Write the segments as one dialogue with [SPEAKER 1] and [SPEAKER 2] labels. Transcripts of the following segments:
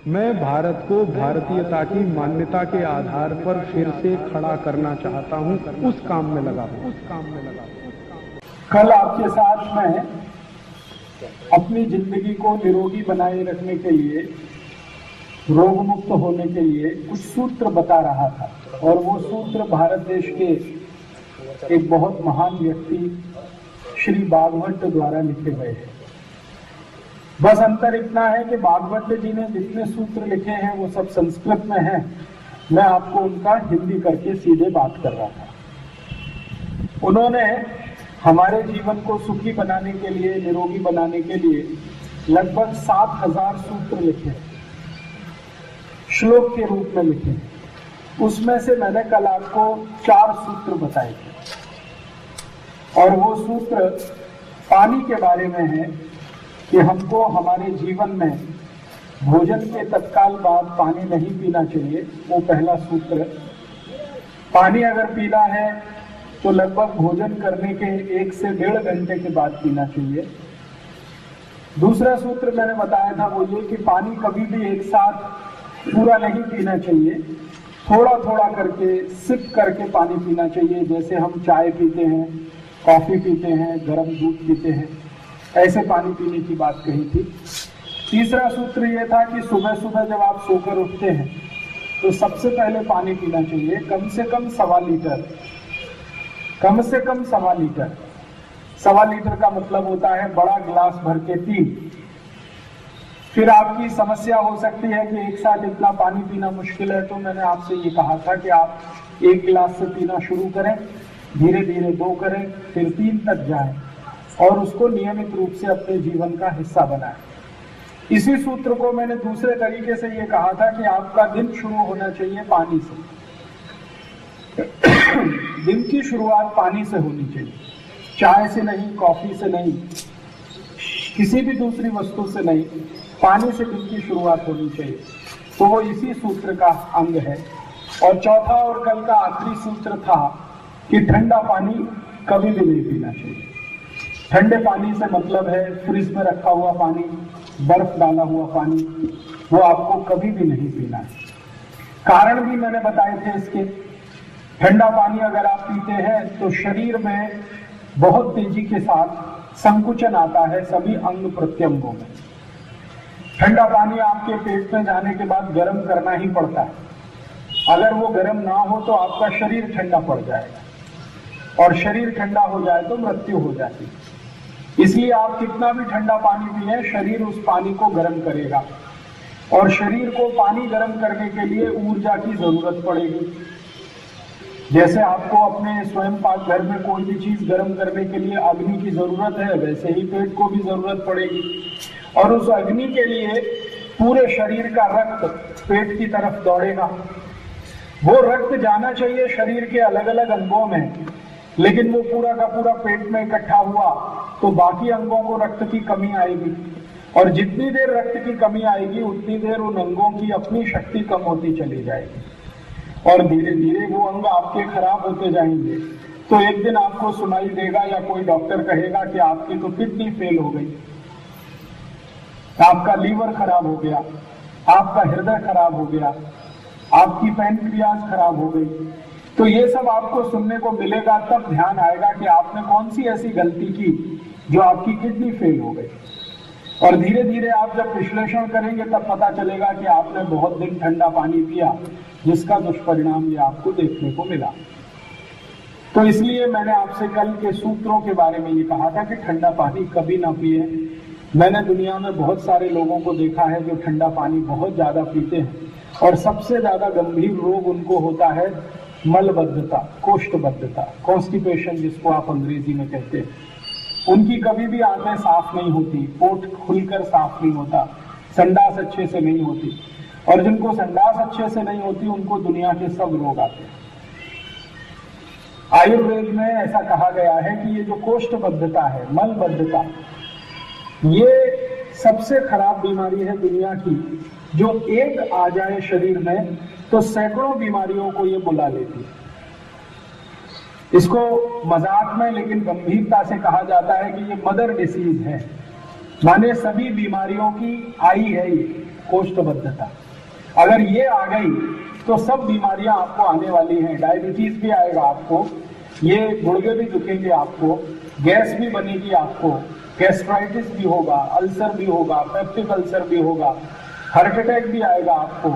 [SPEAKER 1] मैं भारत को भारतीयता की मान्यता के आधार पर फिर से खड़ा करना चाहता हूं, उस काम में लगा हूं।
[SPEAKER 2] कल आपके साथ मैं अपनी जिंदगी को निरोगी बनाए रखने के लिए, रोग मुक्त होने के लिए कुछ सूत्र बता रहा था, और वो सूत्र भारत देश के एक बहुत महान व्यक्ति श्री भागवत द्वारा लिखे गए हैं। बस अंतर इतना है कि भागवत जी ने जितने सूत्र लिखे हैं वो सब संस्कृत में हैं। मैं आपको उनका हिंदी करके सीधे बात कर रहा था। उन्होंने हमारे जीवन को सुखी बनाने के लिए, निरोगी बनाने के लिए लगभग 7000 सूत्र लिखे, श्लोक के रूप में लिखे। उसमें से मैंने कल आपको 4 सूत्र बताए थे, और वो सूत्र पानी के बारे में है कि हमको हमारे जीवन में भोजन के तत्काल बाद पानी नहीं पीना चाहिए। वो पहला सूत्र। पानी अगर पीना है तो लगभग भोजन करने के 1 से 1.5 घंटे के बाद पीना चाहिए। दूसरा सूत्र मैंने बताया था वो ये कि पानी कभी भी एक साथ पूरा नहीं पीना चाहिए, थोड़ा थोड़ा करके, सिप करके पानी पीना चाहिए। जैसे हम चाय पीते हैं, कॉफी पीते हैं, गर्म दूध पीते हैं, ऐसे पानी पीने की बात कही थी। तीसरा सूत्र ये था कि सुबह सुबह जब आप सोकर उठते हैं तो सबसे पहले पानी पीना चाहिए, कम से कम 1.25 लीटर। कम से कम 1.25 लीटर। 1.25 लीटर का मतलब होता है बड़ा गिलास भर के 3। फिर आपकी समस्या हो सकती है कि एक साथ इतना पानी पीना मुश्किल है, तो मैंने आपसे ये कहा था कि आप 1 गिलास से पीना शुरू करें, धीरे धीरे 2 करें, फिर 3 तक जाएं, और उसको नियमित रूप से अपने जीवन का हिस्सा बनाएं। इसी सूत्र को मैंने दूसरे तरीके से ये कहा था कि आपका दिन शुरू होना चाहिए पानी से। दिन की शुरुआत पानी से होनी चाहिए, चाय से नहीं, कॉफी से नहीं, किसी भी दूसरी वस्तु से नहीं, पानी से दिन की शुरुआत होनी चाहिए। तो वो इसी सूत्र का अंग है। और चौथा और कल का आखिरी सूत्र था कि ठंडा पानी कभी भी नहीं पीना चाहिए। ठंडे पानी से मतलब है फ्रिज में रखा हुआ पानी, बर्फ डाला हुआ पानी, वो आपको कभी भी नहीं पीना है। कारण भी मैंने बताए थे इसके। ठंडा पानी अगर आप पीते हैं तो शरीर में बहुत तेजी के साथ संकुचन आता है सभी अंग प्रत्यंगों में। ठंडा पानी आपके पेट में जाने के बाद गर्म करना ही पड़ता है। अगर वो गर्म ना हो तो आपका शरीर ठंडा पड़ जाएगा, और शरीर ठंडा हो जाए तो मृत्यु हो जाती है। इसलिए आप कितना भी ठंडा पानी पिए, शरीर उस पानी को गर्म करेगा, और शरीर को पानी गर्म करने के लिए ऊर्जा की जरूरत पड़ेगी। जैसे आपको अपने स्वयं पाक घर में कोई भी चीज गर्म करने के लिए अग्नि की जरूरत है, वैसे ही पेट को भी जरूरत पड़ेगी। और उस अग्नि के लिए पूरे शरीर का रक्त पेट की तरफ दौड़ेगा। वो रक्त जाना चाहिए शरीर के अलग अलग अंगों में, लेकिन वो पूरा का पूरा पेट में इकट्ठा हुआ तो बाकी अंगों को रक्त की कमी आएगी, और जितनी देर रक्त की कमी आएगी उतनी देर उन अंगों की अपनी शक्ति कम होती चली जाएगी, और धीरे धीरे वो अंग आपके खराब होते जाएंगे। तो एक दिन आपको सुनाई देगा या कोई डॉक्टर कहेगा कि आपकी तो किडनी फेल हो गई, आपका लीवर खराब हो गया, आपका हृदय खराब हो गया, आपकी पैनक्रियाज खराब हो गई। तो ये सब आपको सुनने को मिलेगा, तब ध्यान आएगा कि आपने कौन सी ऐसी गलती की जो आपकी किडनी फेल हो गई। और धीरे धीरे आप जब विश्लेषण करेंगे तब पता चलेगा कि आपने बहुत दिन ठंडा पानी पिया, जिसका दुष्परिणाम ये आपको देखने को मिला। तो इसलिए मैंने आपसे कल के सूत्रों के बारे में ये कहा था कि ठंडा पानी कभी ना पिए। मैंने दुनिया में बहुत सारे लोगों को देखा है जो ठंडा पानी बहुत ज्यादा पीते हैं, और सबसे ज्यादा गंभीर रोग उनको होता है मलबद्धता, कोष्ठबद्धता, कॉन्स्टिपेशन जिसको आप अंग्रेजी में कहते हैं। उनकी कभी भी आंखें साफ नहीं होती, पोट खुलकर साफ नहीं होता, संडास अच्छे से नहीं होती, और जिनको संडास अच्छे से नहीं होती उनको दुनिया के सब रोग आते हैं। आयुर्वेद में ऐसा कहा गया है कि ये जो कोष्ठबद्धता है, मलबद्धता, ये सबसे खराब बीमारी है दुनिया की, जो एक आ जाए शरीर में तो सैकड़ों बीमारियों को ये बुला लेती है। इसको मजाक में लेकिन गंभीरता से कहा जाता है कि ये मदर डिसीज है, माने सभी बीमारियों की आई है ये। कोष्ठबद्धता, अगर ये आ गई तो सब बीमारियां आपको आने वाली हैं। डायबिटीज भी आएगा आपको, ये गुर्दे भी दुखेंगे आपको, गैस भी बनेगी आपको, गैस्ट्राइटिस भी होगा, अल्सर भी होगा, पेप्टिक अल्सर भी होगा, हार्ट अटैक भी आएगा आपको,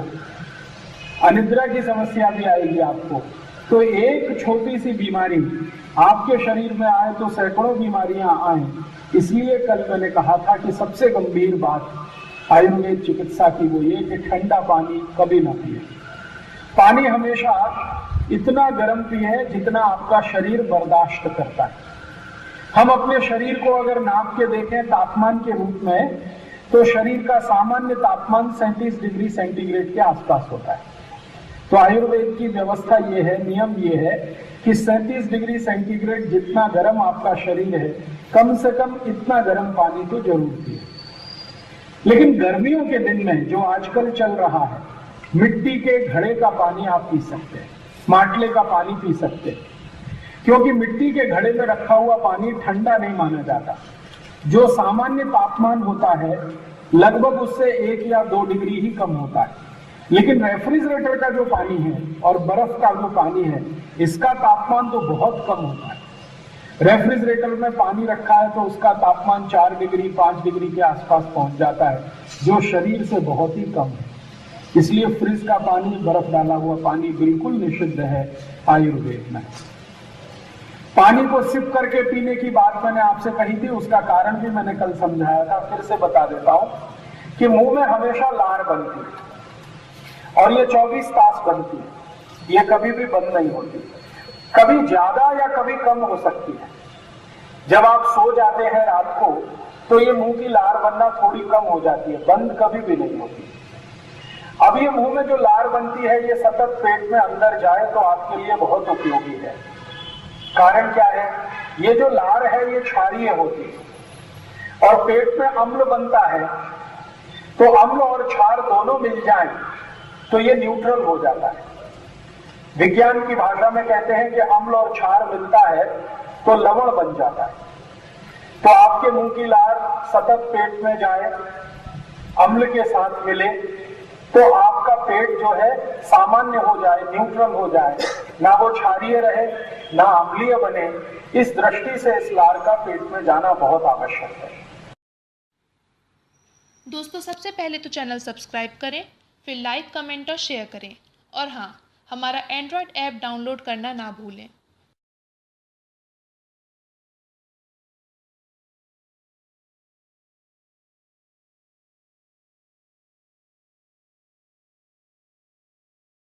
[SPEAKER 2] अनिद्रा की समस्या भी आएगी आपको। तो एक छोटी सी बीमारी आपके शरीर में आए तो सैकड़ों बीमारियां आए। इसलिए कल मैंने कहा था कि सबसे गंभीर बात आयुर्वेद चिकित्सा की वो ये कि ठंडा पानी कभी ना पिए। पानी हमेशा इतना गर्म पिए जितना आपका शरीर बर्दाश्त करता है। हम अपने शरीर को अगर नाप के देखें तापमान के रूप में, तो शरीर का सामान्य तापमान 37 डिग्री सेंटीग्रेड के आसपास होता है। तो आयुर्वेद की व्यवस्था ये है, नियम ये है कि 37 डिग्री सेंटीग्रेड जितना गर्म आपका शरीर है, कम से कम इतना गर्म पानी तो जरूर पिए। लेकिन गर्मियों के दिन में जो आजकल चल रहा है, मिट्टी के घड़े का पानी आप पी सकते हैं, माटले का पानी पी सकते हैं, क्योंकि मिट्टी के घड़े में रखा हुआ पानी ठंडा नहीं माना जाता। जो सामान्य तापमान होता है लगभग उससे 1 या 2 डिग्री ही कम होता है। लेकिन रेफ्रिजरेटर का जो पानी है और बर्फ का जो पानी है, इसका तापमान तो बहुत कम होता है। रेफ्रिजरेटर में पानी रखा है तो उसका तापमान 4 डिग्री 5 डिग्री के आसपास पहुंच जाता है, जो शरीर से बहुत ही कम है। इसलिए फ्रिज का पानी, बर्फ डाला हुआ पानी बिल्कुल निषिद्ध है आयुर्वेद में। पानी को सिप करके पीने की बात मैंने आपसे कही थी, उसका कारण भी मैंने कल समझाया था, फिर से बता देता हूं कि मुंह में हमेशा लार बनती है और ये 24 तास बनती है, ये कभी भी बंद नहीं होती। कभी ज्यादा या कभी कम हो सकती है। जब आप सो जाते हैं रात को तो ये मुंह की लार बनना थोड़ी कम हो जाती है, बंद कभी भी नहीं होती। अब ये मुंह में जो लार बनती है ये सतत पेट में अंदर जाए तो आपके लिए बहुत उपयोगी है। कारण क्या है? ये जो लार है ये क्षारीय होती है और पेट में अम्ल बनता है, तो अम्ल और क्षार दोनों मिल जाएं तो ये न्यूट्रल हो जाता है। विज्ञान की भाषा में कहते हैं कि अम्ल और क्षार मिलता है तो लवण बन जाता है। तो आपके मुंह की लार सतत पेट में जाए, अम्ल के साथ मिले, तो आपका पेट जो है सामान्य हो जाए, न्यूट्रल हो जाए, ना वो क्षारीय रहे ना अम्लीय बने। इस दृष्टि से इस लार का पेट में जाना बहुत आवश्यक है।
[SPEAKER 3] दोस्तों, सबसे पहले तो चैनल सब्सक्राइब करें, फिर लाइक, कमेंट और शेयर करें। और हाँ, हमारा एंड्रॉयड ऐप डाउनलोड करना ना भूलें।